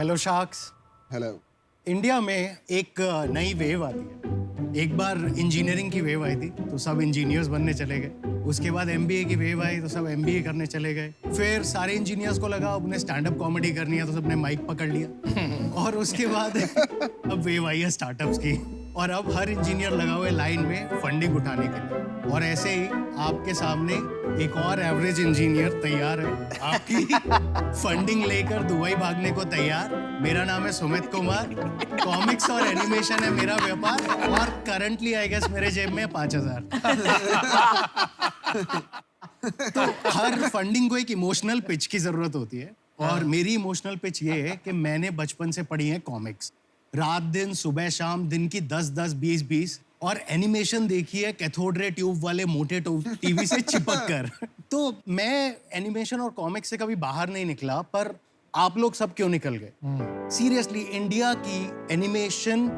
Hello sharks. Hello. India में एक नई वेव आती है। एक बार इंजीनियरिंग की वेव आई थी तो सब इंजीनियर्स बनने चले गए। उसके बाद एमबीए की वेव आई तो सब एमबीए करने चले गए। फिर सारे इंजीनियर्स को लगा अब उन्हें स्टैंड अप कॉमेडी करनी है तो सबने माइक पकड़ लिया। और उसके बाद अब वेव आई है स्टार्टअप्स की। और अब हर इंजीनियर लगा हुआ है लाइन में फंडिंग उठाने के लिए। और ऐसे ही आपके सामने एक और एवरेज इंजीनियर तैयार है आपकी फंडिंग लेकर दुबई भागने को तैयार। मेरा नाम है सुमित कुमार। कॉमिक्स और एनिमेशन है मेरा व्यापार और करंटली आई गेस मेरे जेब में 5,000। तो हर फंडिंग को एक इमोशनल पिच की जरूरत होती है और मेरी इमोशनल पिच ये है कि मैंने बचपन से पढ़ी है कॉमिक्स। रात दिन सुबह शाम दिन की 10-10 20-20 और एनिमेशन देखी है कैथोड रे ट्यूब वाले मोटे टीवी से चिपक कर। तो मैं एनिमेशन और कॉमिक्स से कभी बाहर नहीं निकला, पर आप लोग सब क्यों निकल गए? सीरियसली इंडिया की animation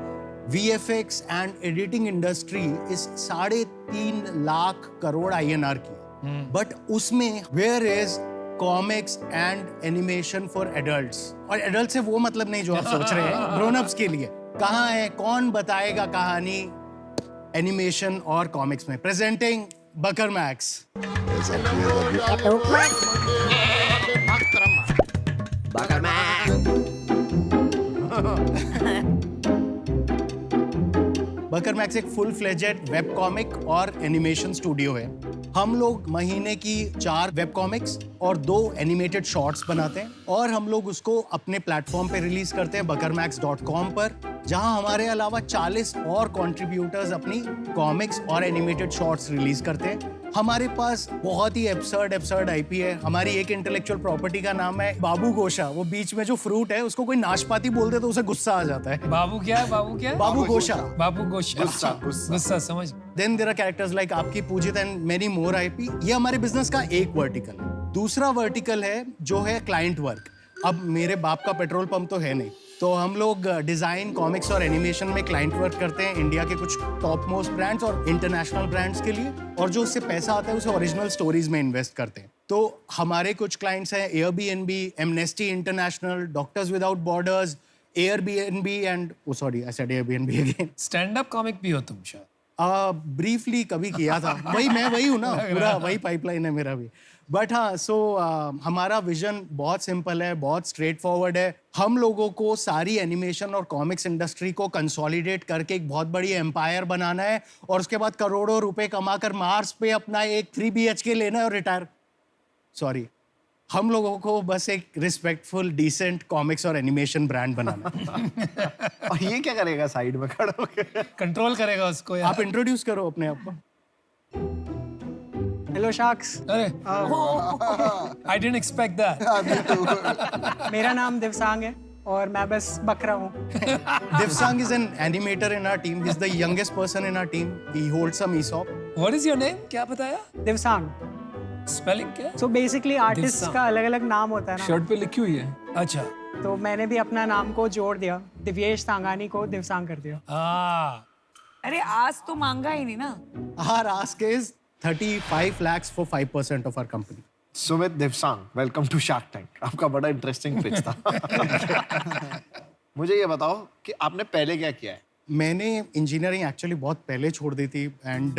VFX and editing industry इस 3.5 लाख करोड़ INR की, बट उसमें where is comics and animation for adults? और एडल्ट से वो मतलब नहीं जो आप सोच रहे हैं, ग्रोन अप्स के लिए। कहाँ है? कौन बताएगा कहानी एनिमेशन और कॉमिक्स में? प्रेजेंटिंग बकर मैक्स। बकर मैक्स एक फुल फ्लेजेड वेब कॉमिक और एनिमेशन स्टूडियो है। हम लोग महीने की 4 वेब कॉमिक्स और 2 एनिमेटेड शॉर्ट्स बनाते हैं और हम लोग उसको अपने प्लेटफॉर्म पे रिलीज करते हैं buckermax.com पर, जहां हमारे अलावा 40 और कंट्रीब्यूटर्स अपनी कॉमिक्स और एनिमेटेड शॉर्ट्स रिलीज करते हैं। हमारे पास बहुत ही एब्सर्ड आईपी है। हमारी एक इंटेलेक्चुअल प्रॉपर्टी का नाम है बाबू गोशा। वो बीच में जो फ्रूट है उसको कोई नाशपाती बोल दे तो उसे गुस्सा आ जाता है। बाबू क्या है? बाबू क्या है? बाबू गोशा। बाबू गोशा। गुस्सा समझ। Then there are characters like आपकी Pujit and many more IP. ये हमारे बिजनेस का एक वर्टिकल है। दूसरा वर्टिकल है जो है क्लाइंट वर्क। अब मेरे बाप का पेट्रोल पंप तो है नहीं, तो हम लोग डिजाइन, कॉमिक्स और एनिमेशन में क्लाइंट वर्क करते हैं इंडिया के कुछ टॉप मोस्ट ब्रांड्स और इंटरनेशनल ब्रांड्स के लिए, और जो उससे पैसा आता है उसे ओरिजिनल स्टोरीज में इन्वेस्ट करते हैं। तो हमारे कुछ क्लाइंट्स हैं Airbnb, amnesty international, doctors without borders, Airbnb and sorry I said Airbnb again. Stand up comic भी हो तुम शायद? ब्रीफली कभी किया था। मैं वही हूँ ना, पूरा वही पाइपलाइन है मेरा भी। बट हाँ, हमारा विजन बहुत सिंपल है, बहुत स्ट्रेट फॉरवर्ड है। हम लोगों को सारी एनिमेशन और कॉमिक्स इंडस्ट्री को कंसोलिडेट करके एक बहुत बड़ी एम्पायर बनाना है और उसके बाद करोड़ों रुपए कमाकर मार्स पे अपना एक 3 BHK लेना है और रिटायर। सॉरी, हम लोगों को बस एक रिस्पेक्टफुल डिसेंट कॉमिक्स और एनिमेशन ब्रांड बनाना है। और ये क्या करेगा साइड में खड़ा होकर? कंट्रोल करेगा उसको यार। आप इंट्रोड्यूस करो अपने आप को। Hello sharks. अरे आई डिडंट एक्सपेक्ट दैट। मेरा नाम दिवसांग है और मैं बस बकरा हूँ। Divsang is an animator in our team. He's the youngest person in our team. He holds some ESOP. What is your name? क्या बताया? दिवसांग। स्पेलिंग क्या? So basically artist Divasang. का अलग अलग नाम होता है ना, शर्ट पे लिखी हुई है। अच्छा। तो मैंने भी अपना नाम को जोड़ दिया, दिव्येश सांगानी को दिवसांग कर दिया। अरे आज तो मांगा ही नहीं ना। Our ask is 35 lakhs for 5% of our company. Sumit Divasang, welcome to shark tank. आपका बड़ा इंटरेस्टिंग पिच था। मुझे ये बताओ कि आपने पहले क्या किया है? मैंने इंजीनियरिंग एक्चुअली बहुत पहले छोड़ दी थी एंड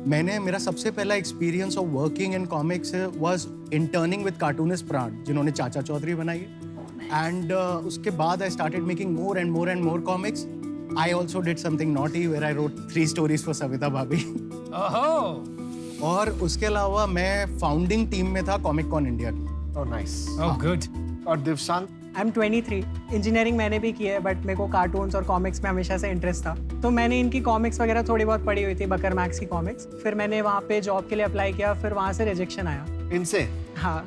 मेरा सबसे पहला experience of working in comics was interning with cartoonist Pran, जिन्होंने चाचा चौधरी बनाई है। एंड उसके बाद I started making more and more comics. I also did something naughty where I wrote 3 stories for Savita Bhabhi. ओहो। और उसके अलावा मैं फाउंडिंग टीम में था कॉमिक कॉन इंडिया की। Oh nice. Oh good. और दिवसांग? I am 23। इंजीनियरिंग मैंने भी की है, बट मेरे को कार्टून्स और कॉमिक्स में हमेशा से इंटरेस्ट था, तो मैंने इनकी कॉमिक्स वगैरह थोड़ी बहुत पढ़ी हुई थी, बकर मैक्स की कॉमिक्स। फिर मैंने वहाँ पे जॉब के लिए अप्लाई किया, फिर वहाँ से रिजेक्शन आया। इनसे? हाँ,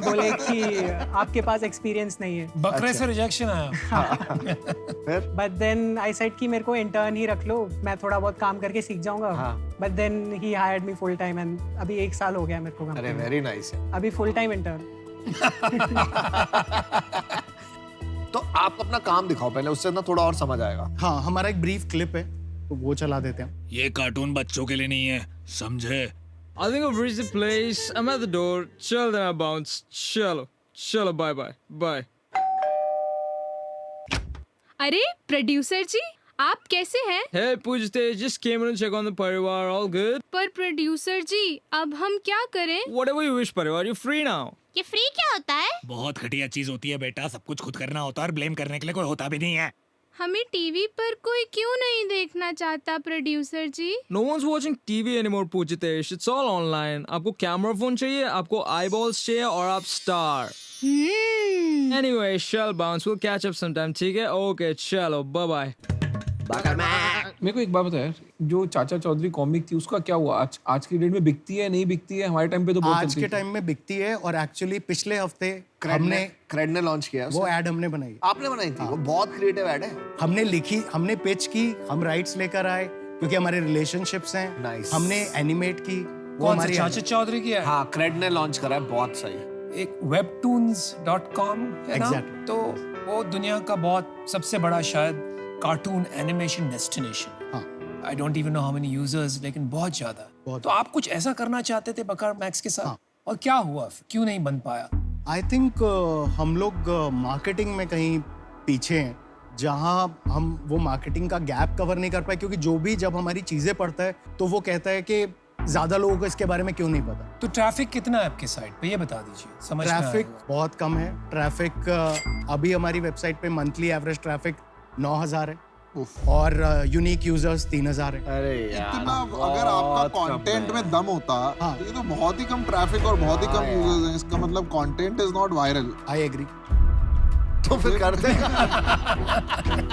बोले कि आपके पास एक्सपीरियंस नहीं है। बकरे से रिजेक्शन आया? फिर? बट देन आई सेड कि मेरे को इंटर्न ही रख लो, मैं थोड़ा बहुत काम करके सीख जाऊंगा। But then he hired me full time and अभी 1 साल हो गया मेरे को। अरे वेरी नाइस है। अभी फुल टाइम इंटर्न। तो आप अपना काम दिखाओ पहले, उससे ना थोड़ा और समझ आएगा। हाँ, हमारा एक ब्रीफ क्लिप है तो वो चला देते हैं। ये कार्टून बच्चों के लिए नहीं है, समझे? I think I've reached the place. I'm at the door. Chill, then I bounce. Chalo. Bye. अरे प्रोड्यूसर जी, आप कैसे हैं? Hey, Pujite, just came in to check on the Parivar. All good? पर प्रोड्यूसर जी, अब हम क्या करें? Whatever you wish, Parivar. You're free now. ये फ्री क्या होता है? बहुत घटिया चीज होती है बेटा, सब कुछ खुद करना होता है और ब्लेम करने के लिए कोई होता भी नहीं है। हमें टीवी पर कोई क्यों नहीं देखना चाहता producer ji? No one's watching TV anymore, Pujitesh. It's all online. आपको कैमरा फोन चाहिए, आपको eyeballs चाहिए और आप star. Anyway, shall bounce. We'll catch up sometime. ठीक है? Okay, चलो, bye bye. मेरे को एक बात बता यार, जो चाचा चौधरी कॉमिक थी उसका क्या हुआ? आज की डेट में बिकती है नहीं बिकती है? हमारे टाइम पे तो बहुत आज चलती के थी। टाइम में बिकती है और एक्चुअली पिछले हफ्ते हमने हमने ने लॉन्च किया है वो उसे। एड हमने बनाई। आपने बनाई थी? वो बहुत क्रिएटिव ऐड है। हमने लिखी, हमने पिच की, हम राइट्स लेकर आए क्योंकि हमारे रिलेशनशिप्स हैं। Nice. हमने एनिमेट की, वो कौन सा हमारी चाचा चौधरी की है? हाँ, क्रेड ने लॉन्च करा है, बहुत सही। एक webtoons.com है ना? Exactly. तो वो दुनिया का बहुत सबसे बड़ा शायद कार्टून एनिमेशन डेस्टिनेशन। हाँ। I don't even know how many users, लेकिन बहुत ज्यादा। बहुत। तो आप कुछ ऐसा करना चाहते थे बकर मैक्स के साथ? हाँ। और क्या हुआ फिर? क्यों नहीं बन पाया? आई थिंक हम लोग मार्केटिंग में कहीं पीछे हैं, जहां हम वो मार्केटिंग का गैप कवर नहीं कर पाए, क्योंकि जो भी जब हमारी चीजें पढ़ता है तो वो कहता है कि ज्यादा लोगों को इसके बारे में क्यों नहीं पता। तो ट्रैफिक कितना है आपके साइट पे, ये बता दीजिए। समझ में आया ट्रैफिक होगा। बहुत कम है। ट्रैफिक अभी हमारी वेबसाइट पे मंथली एवरेज ट्रैफिक 9000 है और यूनिक यूजर्स 3000 है। अरे इतना अगर आपका कंटेंट में दम होता हाँ। तो ये तो बहुत ही कम ट्रैफिक और बहुत ही कम यूजर्स हैं। इसका मतलब content is not viral. I agree. तो फिर करते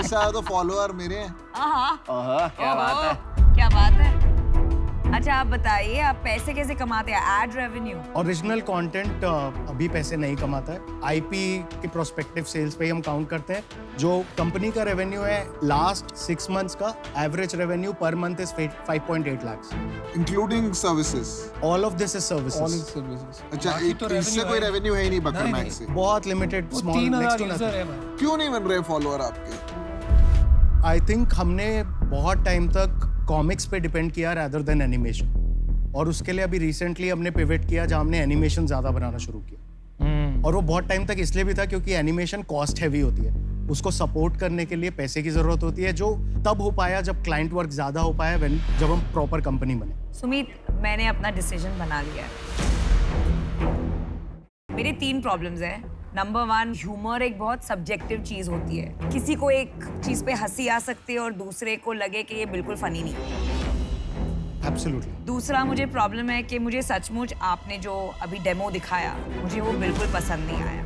इससे तो फॉलोअर मेरे हैं। हाँ क्या बात है। क्या बात है। अच्छा आप बताइए, आप पैसे कैसे कमाते हैं? Ad revenue? ओरिजिनल कंटेंट अभी पैसे नहीं कमाता है। आईपी के प्रोस्पेक्टिव सेल्स पे ही हम काउंट करते हैं। जो कंपनी का रेवेन्यू है लास्ट 6 मंथ्स का average revenue per month is 5.8 lakhs। Including services. All of this is All services. its services. अच्छा, बाकी तो इससे revenue कोई है। रेवेन्यू है ही नहीं बकर नहीं, मैक्स से। बहुत लिमिटेड, वो small, next 3000 to user nothing. है भाई। क्यों नहीं बन रहे फॉलोअर आपके? आई थिंक हमने बहुत टाइम तक कॉमिक्स पे डिपेंड किया रैदर देन एनिमेशन, और उसके लिए अभी रिसेंटली हमने पिवट किया जहां हमने एनिमेशन ज्यादा बनाना शुरू किया। और वो बहुत टाइम तक इसलिए भी था क्योंकि एनिमेशन कॉस्ट हैवी होती है, उसको सपोर्ट करने के लिए पैसे की जरूरत होती है, जो तब हो पाया जब क्लाइंट वर्क ज्यादा हो पाया, जब हम प्रॉपर कंपनी बने। सुमित, मैंने अपना डिसीजन बना लिया है। मेरे 3 प्रॉब्लम्स हैं। नंबर 1, ह्यूमर एक बहुत सब्जेक्टिव चीज होती है। किसी को एक चीज पे हंसी आ सकती है और दूसरे को लगे कि ये बिल्कुल फनी नहीं है। एब्सोल्युटली। दूसरा मुझे प्रॉब्लम है कि मुझे सचमुच आपने जो अभी डेमो दिखाया, मुझे वो बिल्कुल पसंद नहीं आया।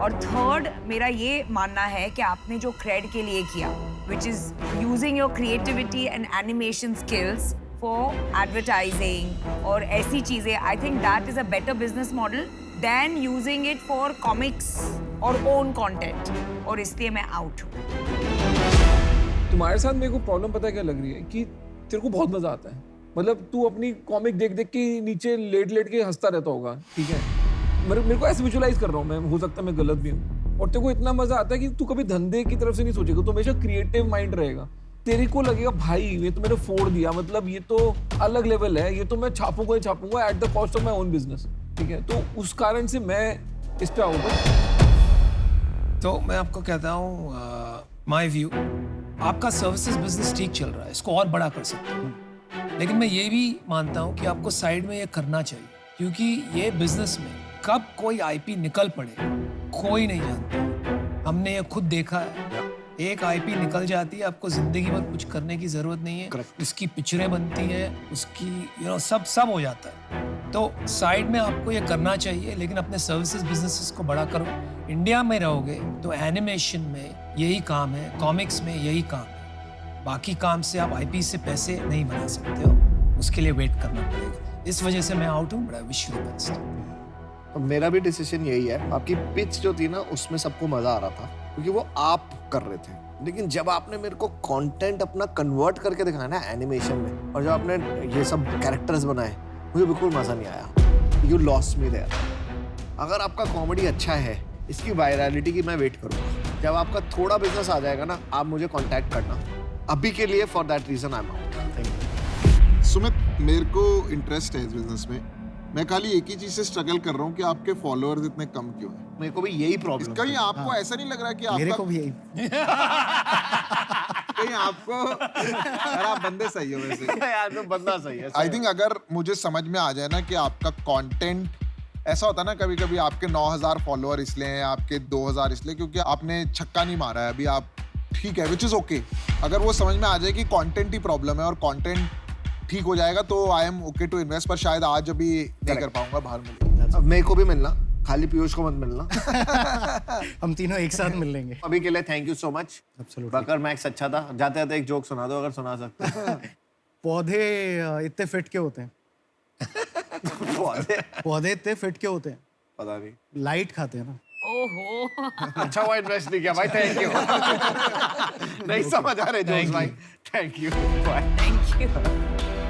और थर्ड, मेरा ये मानना है कि आपने जो क्रेड के लिए किया, which is using your creativity and animation skills for advertising और ऐसी चीजें, I think that is a better business model than using it for comics और ओन कंटेंट, और इसलिए मैं आउट हूँ। तुम्हारे साथ मेरे को प्रॉब्लम पता है क्या लग रही है कि तेरे को बहुत मजा आता है। मतलब तू अपनी कॉमिक देख देख के नीचे लेट लेट के हंसता रहता होगा, ठीक है? मेरे को ऐसे विजुअलाइज कर रहा हूँ मैं, हो सकता है मैं गलत भी हूँ। और तेरे को इतना मजा आता है कि तू कभी धंधे की तरफ से नहीं सोचेगा, तो हमेशा क्रिएटिव माइंड रहेगा। तेरे को लगेगा भाई ये तो मैंने फोड़ दिया, मतलब ये तो अलग लेवल है, ये तो मैं छापूंगा ही छापूंगा at the cost of my own business, ठीक है? तो उस कारण से मैं इस पे आऊँगा। तो मैं आपको कहता हूँ, माय व्यू, आपका सर्विसेज बिजनेस ठीक चल रहा है, इसको और बड़ा कर सकते हैं। लेकिन मैं ये भी मानता हूँ कि आपको साइड में ये करना चाहिए, क्योंकि ये बिजनेस में कब कोई आईपी निकल पड़े कोई नहीं जानता। हमने ये खुद देखा है, एक आईपी निकल जाती है, आपको जिंदगी भर कुछ करने की जरूरत नहीं है। उसकी पिक्चरें बनती है, उसकी सब हो जाता है। तो साइड में आपको ये करना चाहिए, लेकिन अपने सर्विसेज बिजनेसेस को बड़ा करो। इंडिया में रहोगे तो एनिमेशन में यही काम है, कॉमिक्स में यही काम है। बाकी काम से आप आईपी से पैसे नहीं बना सकते हो, उसके लिए वेट करना पड़ेगा। इस वजह से मैं आउट हूँ। बड़ा विश यू द बेस्ट। मेरा भी डिसीजन यही है। आपकी पिच जो थी ना, उसमें सबको मजा आ रहा था क्योंकि वो आप कर रहे थे। लेकिन जब आपने मेरे को कंटेंट अपना कन्वर्ट करके दिखाया ना एनिमेशन में, और जब आपने ये सब कैरेक्टर्स बनाए, मुझे बिल्कुल मजा नहीं आया। You lost me there. अगर आपका कॉमेडी अच्छा है, इसकी वायरलिटी की मैं वेट करूँगा। जब आपका थोड़ा बिजनेस आ जाएगा ना, आप मुझे कॉन्टैक्ट करना। अभी के लिए for that reason I am out. Thank you. Sumit, मेरे को इंटरेस्ट है इस बिजनेस में। मैं खाली एक ही चीज से स्ट्रगल कर रहा हूँ कि आपके फॉलोअर्स इतने कम क्यों हैं। मेरे को भी यही प्रॉब्लम कहीं आपको ऐसा नहीं लग रहा कि मेरे आपका को भी यही कहीं आपको यार आप बंदे सही हो वैसे यार तो बंदा सही है आई थिंक अगर मुझे समझ में आ जाए ना कि आपका कंटेंट ऐसा होता है ना, कभी कभी आपके 9,000 फॉलोअर इसलिए हैं, आपके 2,000 इसलिए क्योंकि आपने छक्का नहीं मारा है अभी, आप ठीक है, विच इज ओके। अगर वो समझ में आ जाए कि कंटेंट ही प्रॉब्लम है और कंटेंट ठीक हो जाएगा तो I am okay to invest. पर शायद आज अभी नहीं कर पाऊंगा, बाहर मिलेंगे। अब मेरे को भी मिलना, खाली पीयूष को मत मिलना। हम तीनों एक साथ मिल लेंगे। अभी के लिए thank you so much. Absolutely. बकर मैक्स अच्छा था। जाते जाते एक जोक सुना दो अगर सुना सकते हो। पौधे इतने फिट क्यों होते हैं? पौधे इतने फिट क्यों होते हैं? पता नहीं। लाइट खाते हैं ना। ओहो अच्छा हुआ इन्वेस्ट नहीं किया भाई, थैंक यू। नहीं समझ आ रहे जोक्स भाई, thank you, bye. Thank you